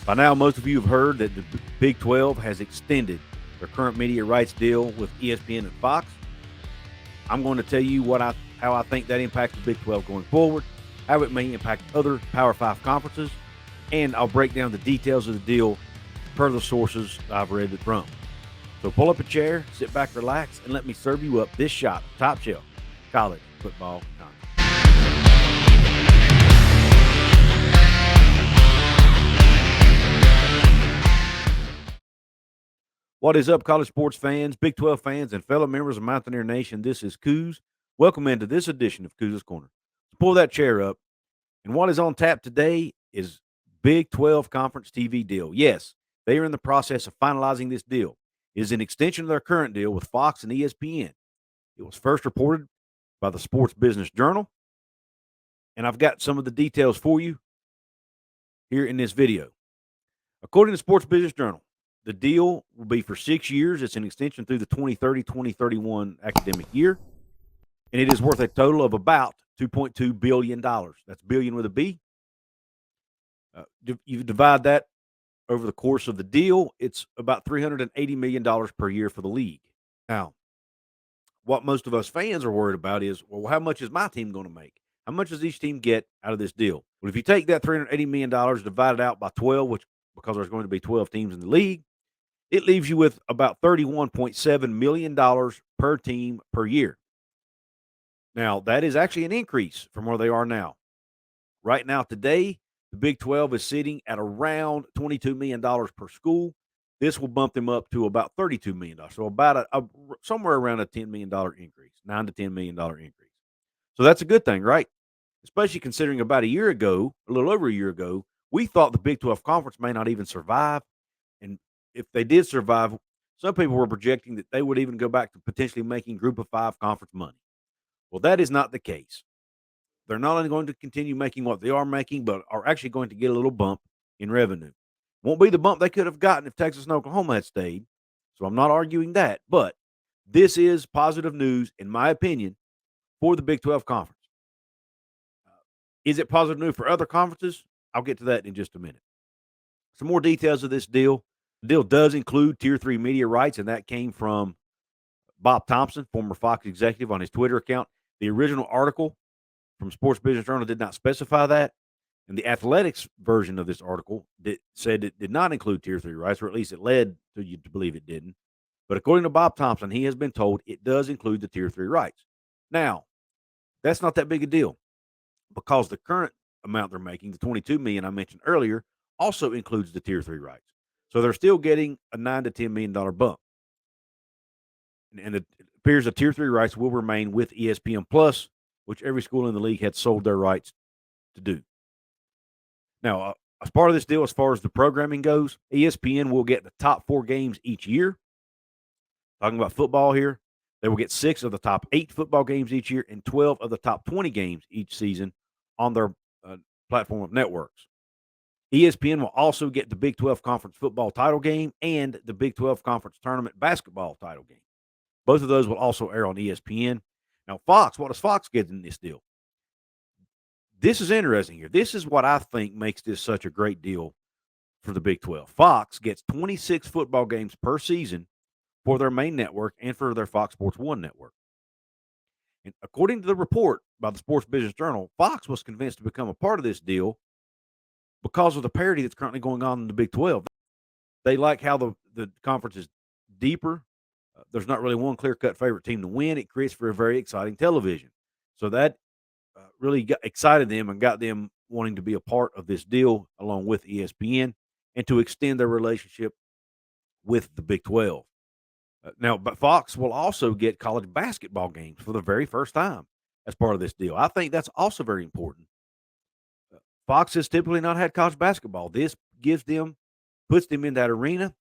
By now, most of you have heard that the Big 12 has extended their current media rights deal with ESPN and Fox. I'm going to tell you how I think that impacts the Big 12 going forward, how it may impact other Power 5 conferences, and I'll break down the details of the deal per the sources I've read it from. So pull up a chair, sit back, relax, and let me serve you up this shot of top shelf college football content. What is up, college sports fans, Big 12 fans, and fellow members of Mountaineer Nation? This is Coos. Welcome into this edition of Coos' Corner. So pull that chair up. And what is on tap today is Big 12 Conference TV deal. Yes, they are in the process of finalizing this deal. It is an extension of their current deal with Fox and ESPN. It was first reported by the Sports Business Journal. And I've got some of the details for you here in this video. According to Sports Business Journal, the deal will be for 6 years. It's an extension through the 2030-2031 academic year. And it is worth a total of about $2.2 billion. That's billion with a B. You divide that over the course of the deal, it's about $380 million per year for the league. Now, what most of us fans are worried about is, well, how much is my team going to make? How much does each team get out of this deal? Well, if you take that $380 million, divide it out by 12, which because there's going to be 12 teams in the league, it leaves you with about $31.7 million per team per year. Now, that is actually an increase from where they are now. Right now, today, the Big 12 is sitting at around $22 million per school. This will bump them up to about $32 million. So about somewhere around a $10 million increase, $9 to $10 million increase. So that's a good thing, right? Especially considering about a year ago, a little over a year ago, we thought the Big 12 Conference may not even survive. And if they did survive, some people were projecting that they would even go back to potentially making Group of 5 conference money. Well, that is not the case. They're not only going to continue making what they are making, but are actually going to get a little bump in revenue. Won't be the bump they could have gotten if Texas and Oklahoma had stayed. So I'm not arguing that. But this is positive news, in my opinion, for the Big 12 Conference. Is it positive news for other conferences? I'll get to that in just a minute. Some more details of this deal. The deal does include Tier 3 media rights, and that came from Bob Thompson, former Fox executive, on his Twitter account. The original article from Sports Business Journal did not specify that, and the athletics version of this article said it did not include Tier 3 rights, or at least it led to you to believe it didn't. But according to Bob Thompson, he has been told it does include the Tier 3 rights. Now, that's not that big a deal because the current amount they're making, the $22 million I mentioned earlier, also includes the Tier 3 rights. So they're still getting a $9 to $10 million bump. And it appears the Tier 3 rights will remain with ESPN Plus, which every school in the league had sold their rights to do. Now, as part of this deal, as far as the programming goes, ESPN will get the top 4 games each year. Talking about football here, they will get 6 of the top 8 football games each year and 12 of the top 20 games each season on their platform of networks. ESPN will also get the Big 12 Conference football title game and the Big 12 Conference tournament basketball title game. Both of those will also air on ESPN. Now, Fox, what does Fox get in this deal? This is interesting here. This is what I think makes this such a great deal for the Big 12. Fox gets 26 football games per season for their main network and for their Fox Sports 1 network. And according to the report by the Sports Business Journal, Fox was convinced to become a part of this deal because of the parity that's currently going on in the Big 12. They like how the conference is deeper. There's not really one clear-cut favorite team to win. It creates for a very exciting television. So that really excited them and got them wanting to be a part of this deal along with ESPN and to extend their relationship with the Big 12. Now, but Fox will also get college basketball games for the very first time as part of this deal. I think that's also very important. Fox has typically not had college basketball. This puts them in that arena,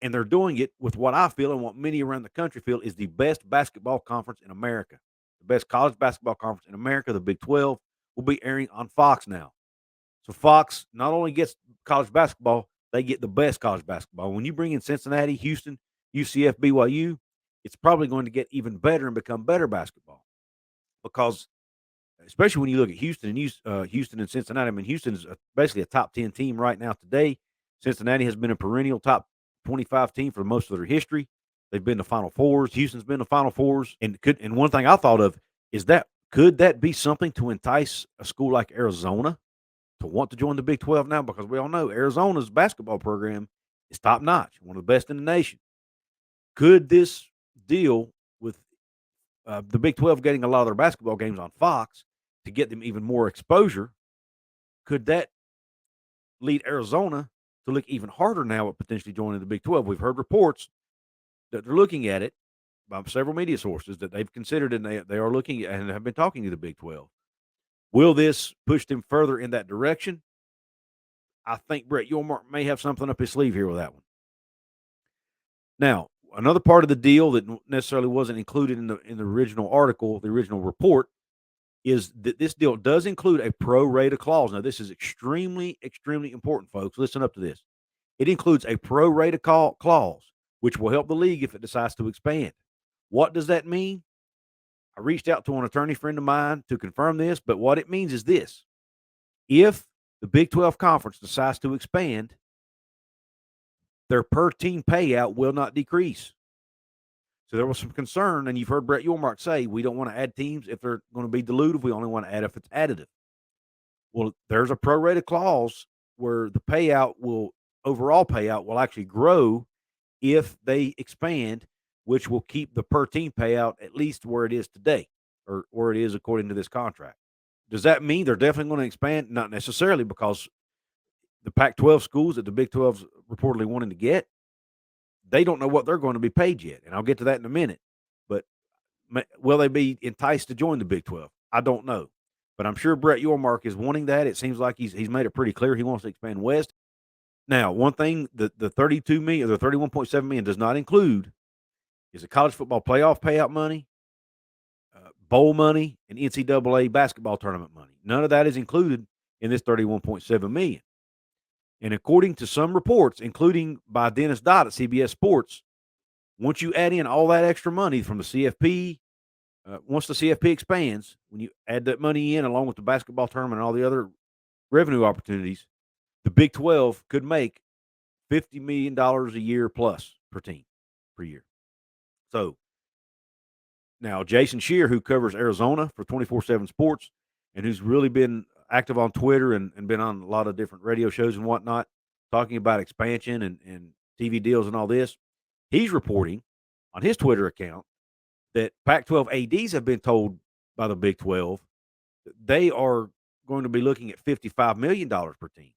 and they're doing it with what I feel and what many around the country feel is the best basketball conference in America. The best college basketball conference in America, the Big 12, will be airing on Fox now. So Fox not only gets college basketball, they get the best college basketball. When you bring in Cincinnati, Houston, UCF, BYU, it's probably going to get even better and become better basketball because especially when you look at Houston and Cincinnati. I mean, Houston is basically a top 10 team right now today. Cincinnati has been a perennial top 25 team for most of their history. They've been to Final Fours. Houston's been to Final Fours. And one thing I thought of is that could that be something to entice a school like Arizona to want to join the Big 12 now? Because we all know Arizona's basketball program is top notch, one of the best in the nation. Could this deal with the Big 12 getting a lot of their basketball games on Fox to get them even more exposure, could that lead Arizona to look even harder now at potentially joining the Big 12? We've heard reports that they're looking at it by several media sources that they've considered and they are looking at and have been talking to the Big 12. Will this push them further in that direction? I think Brett Yormark may have something up his sleeve here with that one. Now, another part of the deal that necessarily wasn't included in the original article, the original report, is that this deal does include a pro rata clause. Now, this is extremely, extremely important, folks. Listen up to this. It includes a pro rata clause, which will help the league if it decides to expand. What does that mean? I reached out to an attorney friend of mine to confirm this, but what it means is this. If the Big 12 Conference decides to expand, their per team payout will not decrease. So there was some concern, and you've heard Brett Yormark say we don't want to add teams if they're going to be dilutive. We only want to add if it's additive. Well, there's a prorated clause where the overall payout will actually grow if they expand, which will keep the per team payout at least where it is today, or where it is according to this contract. Does that mean they're definitely going to expand? Not necessarily, because the Pac-12 schools that the Big 12's reportedly wanting to get, they don't know what they're going to be paid yet, and I'll get to that in a minute. But will they be enticed to join the Big 12? I don't know, but I'm sure Brett Yormark is wanting that. It seems like he's made it pretty clear he wants to expand west. Now, one thing that the 32 million, or the 31.7 million does not include is the college football playoff payout money, bowl money, and NCAA basketball tournament money. None of that is included in this 31.7 million. And according to some reports, including by Dennis Dodd at CBS Sports, once you add in all that extra money from the CFP, once the CFP expands, when you add that money in along with the basketball tournament and all the other revenue opportunities, the Big 12 could make $50 million a year plus per team per year. So now Jason Shear, who covers Arizona for 24/7 Sports and who's really been active on Twitter and been on a lot of different radio shows and whatnot, talking about expansion and TV deals and all this, he's reporting on his Twitter account that Pac-12 ADs have been told by the Big 12 that they are going to be looking at $55 million per team.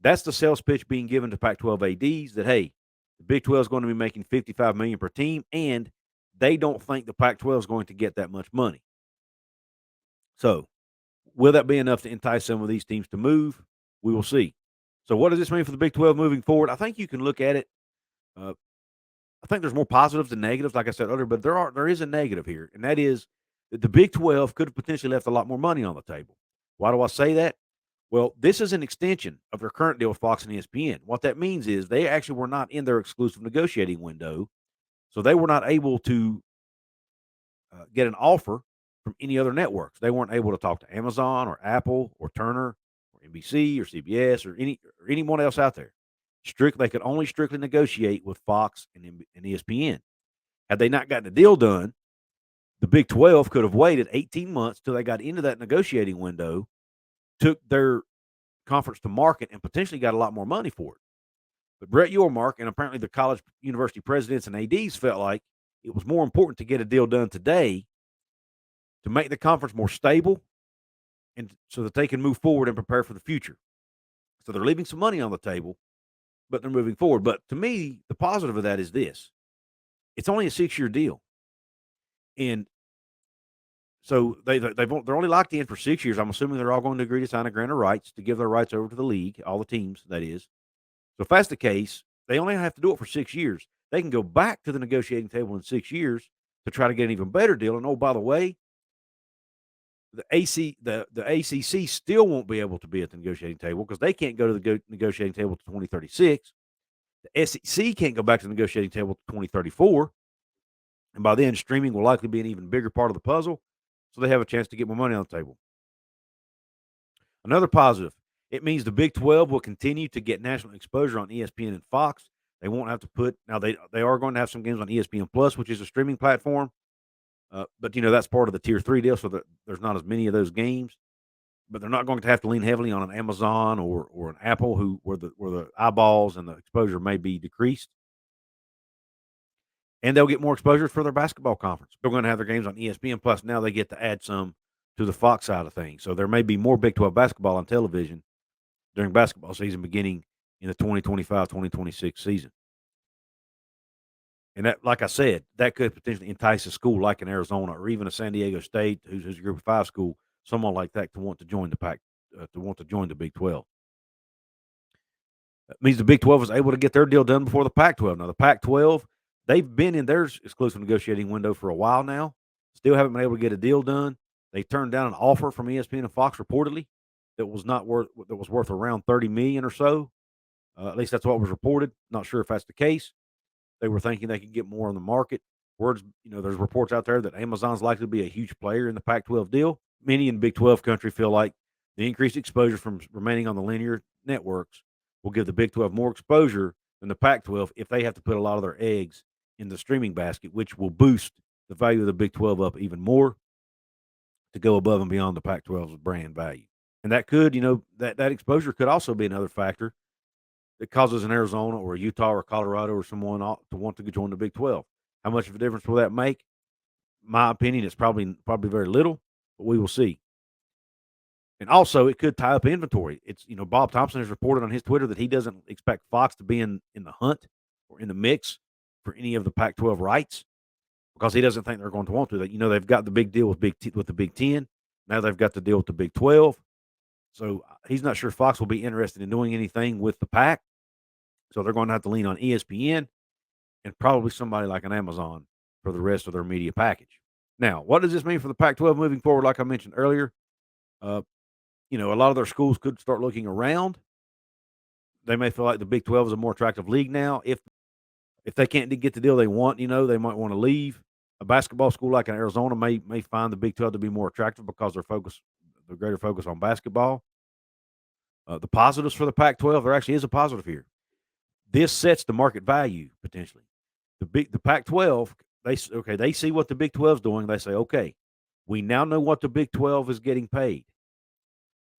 That's the sales pitch being given to Pac-12 ADs that, hey, the Big 12 is going to be making $55 million per team, and they don't think the Pac-12 is going to get that much money. So, will that be enough to entice some of these teams to move? We will see. So, what does this mean for the Big 12 moving forward? I think you can look at it. I think there's more positives than negatives, like I said earlier, but there is a negative here, and that is that the Big 12 could have potentially left a lot more money on the table. Why do I say that? Well, this is an extension of their current deal with Fox and ESPN. What that means is they actually were not in their exclusive negotiating window, so they were not able to get an offer from any other networks. They weren't able to talk to Amazon or Apple or Turner or NBC or CBS or anyone else out there. They could only strictly negotiate with Fox and ESPN. Had they not gotten a deal done, the Big 12 could have waited 18 months till they got into that negotiating window, took their conference to market, and potentially got a lot more money for it. But Brett Yormark and apparently the college university presidents and ADs felt like it was more important to get a deal done today to make the conference more stable and so that they can move forward and prepare for the future. So they're leaving some money on the table, but they're moving forward. But to me, the positive of that is this. It's only a 6-year deal. And so they're only locked in for 6 years. I'm assuming they're all going to agree to sign a grant of rights to give their rights over to the league, all the teams, that is. So if that's the case, they only have to do it for 6 years. They can go back to the negotiating table in 6 years to try to get an even better deal. And, oh, by the way, the ACC still won't be able to be at the negotiating table because they can't go to the negotiating table to 2036. The SEC can't go back to the negotiating table to 2034. And by then, streaming will likely be an even bigger part of the puzzle. So they have a chance to get more money on the table. Another positive, It means the Big 12 will continue to get national exposure on ESPN and Fox. They won't have to put now they are going to have some games on ESPN Plus, which is a streaming platform. But that's part of the tier 3 deal, so that there's not as many of those games. But they're not going to have to lean heavily on an Amazon or an Apple, where the eyeballs and the exposure may be decreased. And they'll get more exposure for their basketball conference. They're going to have their games on ESPN Plus. Now they get to add some to the Fox side of things. So there may be more Big 12 basketball on television during basketball season beginning in the 2025-2026 season. And that, like I said, that could potentially entice a school like in Arizona or even a San Diego State, who's a Group of 5 school, someone like that, to want to join the Pac, to want to join the Big 12. That means the Big 12 was able to get their deal done before the Pac-12. Now, the Pac-12, they've been in their exclusive negotiating window for a while now. Still haven't been able to get a deal done. They turned down an offer from ESPN and Fox reportedly that was worth around $30 million or so. At least that's what was reported. Not sure if that's the case. They were thinking they could get more on the market. There's reports out there that Amazon's likely to be a huge player in the Pac-12 deal. Many in Big 12 country feel like the increased exposure from remaining on the linear networks will give the Big 12 more exposure than the Pac-12 if they have to put a lot of their eggs in the streaming basket, which will boost the value of the Big 12 up even more to go above and beyond the Pac-12's brand value. And that could, that exposure could also be another factor that causes an Arizona or a Utah or Colorado or someone to want to join the Big 12. How much of a difference will that make? My opinion is probably very little, but we will see. And also, it could tie up inventory. It's Bob Thompson has reported on his Twitter that he doesn't expect Fox to be in the hunt or in the mix for any of the Pac-12 rights because he doesn't think they're going to want to. They've got the big deal with the Big 10. Now they've got the deal with the Big 12. So he's not sure Fox will be interested in doing anything with the Pac. So they're going to have to lean on ESPN and probably somebody like an Amazon for the rest of their media package. Now, what does this mean for the Pac-12 moving forward? Like I mentioned earlier, a lot of their schools could start looking around. They may feel like the Big 12 is a more attractive league now. If they can't get the deal they want, they might want to leave. A basketball school like in Arizona may find the Big 12 to be more attractive because the greater focus on basketball. The positives for the Pac-12, there actually is a positive here. This sets the market value potentially. The Pac-12, they see what the Big 12 is doing. They say, okay, we now know what the Big 12 is getting paid.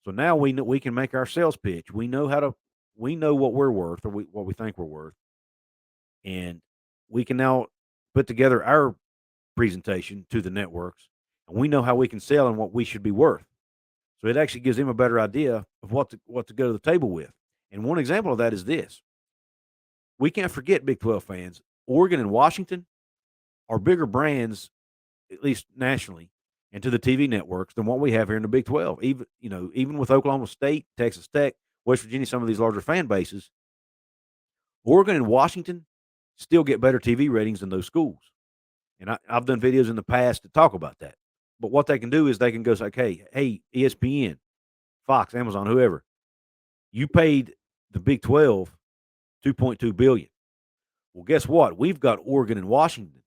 So now we can make our sales pitch. We know what we're worth or what we think we're worth. And we can now put together our presentation to the networks, and we know how we can sell and what we should be worth. So it actually gives them a better idea of what to go to the table with. And one example of that is this. We can't forget, Big 12 fans, Oregon and Washington are bigger brands, at least nationally, and to the TV networks than what we have here in the Big 12. Even with Oklahoma State, Texas Tech, West Virginia, some of these larger fan bases, Oregon and Washington still get better TV ratings than those schools. And I've done videos in the past to talk about that. But what they can do is they can go say, hey, ESPN, Fox, Amazon, whoever, you paid the Big 12 $2.2 billion. Well, guess what? We've got Oregon and Washington,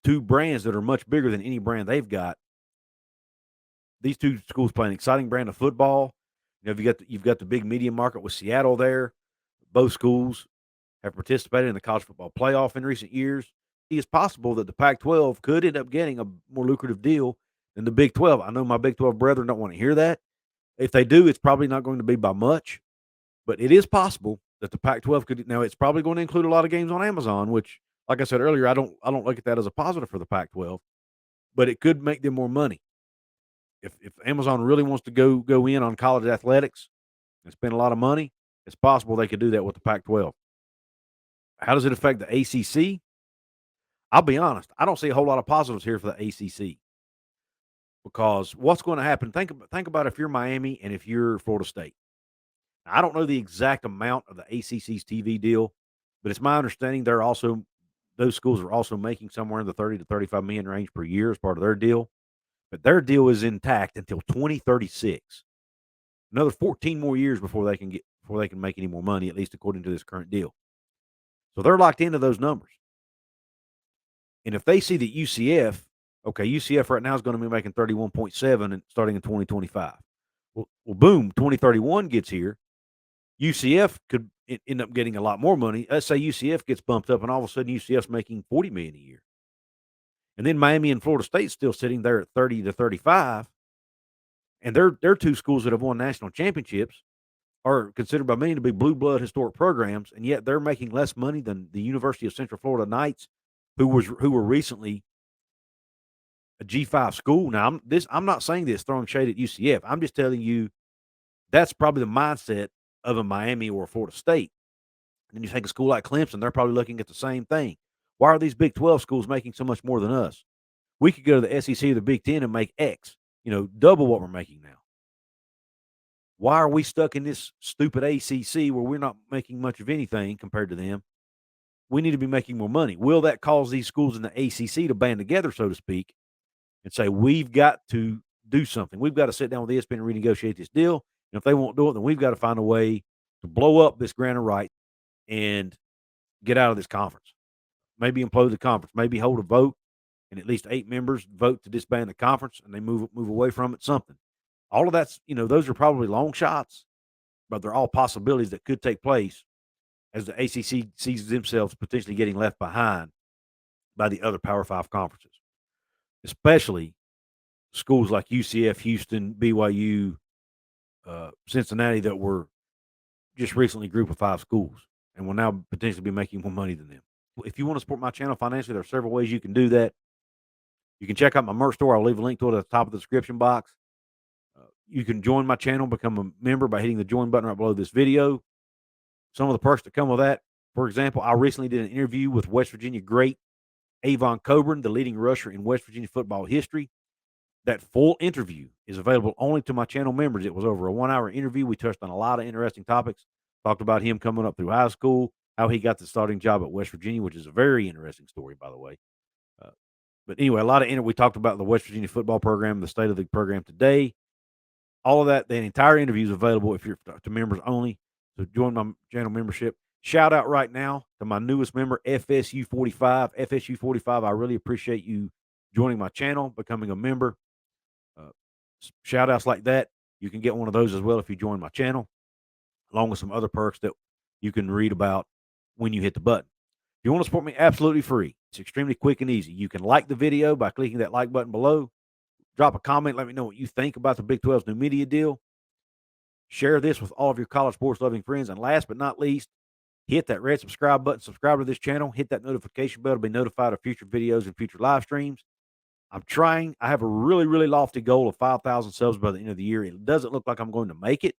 two brands that are much bigger than any brand they've got. These two schools play an exciting brand of football. You've got the big media market with Seattle there. Both schools have participated in the college football playoff in recent years. It is possible that the Pac-12 could end up getting a more lucrative deal than the Big 12. I know my Big 12 brethren don't want to hear that. If they do, it's probably not going to be by much. But it is possible that the Pac-12 could. Now, it's probably going to include a lot of games on Amazon, which, like I said earlier, I don't look at that as a positive for the Pac-12. But it could make them more money. If Amazon really wants to go in on college athletics and spend a lot of money, it's possible they could do that with the Pac-12. How does it affect the ACC? I'll be honest. I don't see a whole lot of positives here for the ACC because what's going to happen? Think about if you're Miami and if you're Florida State. Now, I don't know the exact amount of the ACC's TV deal, but it's my understanding those schools are also making somewhere in the 30 to 35 million range per year as part of their deal. But their deal is intact until 2036. Another 14 more years before they can make any more money, at least according to this current deal. So they're locked into those numbers. And if they see that UCF right now is going to be making 31.7 starting in 2025. Well, boom, 2031 gets here. UCF could end up getting a lot more money. Let's say UCF gets bumped up, and all of a sudden UCF's making $40 million a year, and then Miami and Florida State's still sitting there at 30 to 35, and they're two schools that have won national championships, are considered by many to be blue blood historic programs, and yet they're making less money than the University of Central Florida Knights, who were recently a G5 school. Now, I'm not saying this throwing shade at UCF. I'm just telling you that's probably the mindset of a Miami or a Florida State. And then you take a school like Clemson, they're probably looking at the same thing. Why are these Big 12 schools making so much more than us? We could go to the SEC or the Big 10 and make X, double what we're making now. Why are we stuck in this stupid ACC where we're not making much of anything compared to them? We need to be making more money. Will that cause these schools in the ACC to band together, so to speak, and say, we've got to do something? We've got to sit down with ESPN and renegotiate this deal. And if they won't do it, then we've got to find a way to blow up this grant of rights and get out of this conference. Maybe implode the conference. Maybe hold a vote, and at least 8 members vote to disband the conference, and they move away from it. Something. All of that's, those are probably long shots, but they're all possibilities that could take place as the ACC sees themselves potentially getting left behind by the other Power 5 conferences, especially schools like UCF, Houston, BYU, Cincinnati, that were just recently Group of 5 schools and will now potentially be making more money than them. If you want to support my channel financially, there are several ways you can do that. You can check out my merch store. I'll leave a link to it at the top of the description box. You can join my channel, become a member by hitting the join button right below this video. Some of the perks that come with that, for example, I recently did an interview with West Virginia great Avon Coburn, the leading rusher in West Virginia football history. That full interview is available only to my channel members. It was over a 1-hour interview. We touched on a lot of interesting topics. Talked about him coming up through high school, how he got the starting job at West Virginia, which is a very interesting story, by the way. But anyway, we talked about the West Virginia football program, the state of the program today. All of that, the entire interview is available if you're to members only. So join my channel membership. Shout out right now to my newest member, FSU45. FSU45, I really appreciate you joining my channel, becoming a member. Shout outs like that, you can get one of those as well if you join my channel, along with some other perks that you can read about when you hit the button. If you want to support me absolutely free, it's extremely quick and easy. You can like the video by clicking that like button below. Drop a comment. Let me know what you think about the Big 12's new media deal. Share this with all of your college sports loving friends. And last but not least, hit that red subscribe button. Subscribe to this channel. Hit that notification bell to be notified of future videos and future live streams. I'm trying. I have a really, really lofty goal of 5,000 subs by the end of the year. It doesn't look like I'm going to make it,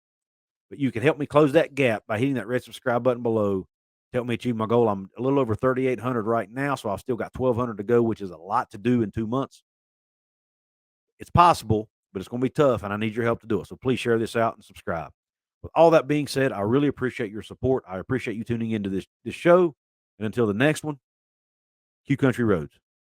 but you can help me close that gap by hitting that red subscribe button below to help me achieve my goal. I'm a little over 3,800 right now, so I've still got 1,200 to go, which is a lot to do in 2 months. It's possible, but it's going to be tough, and I need your help to do it. So please share this out and subscribe. With all that being said, I really appreciate your support. I appreciate you tuning into this show. And until the next one, Q Country Roads.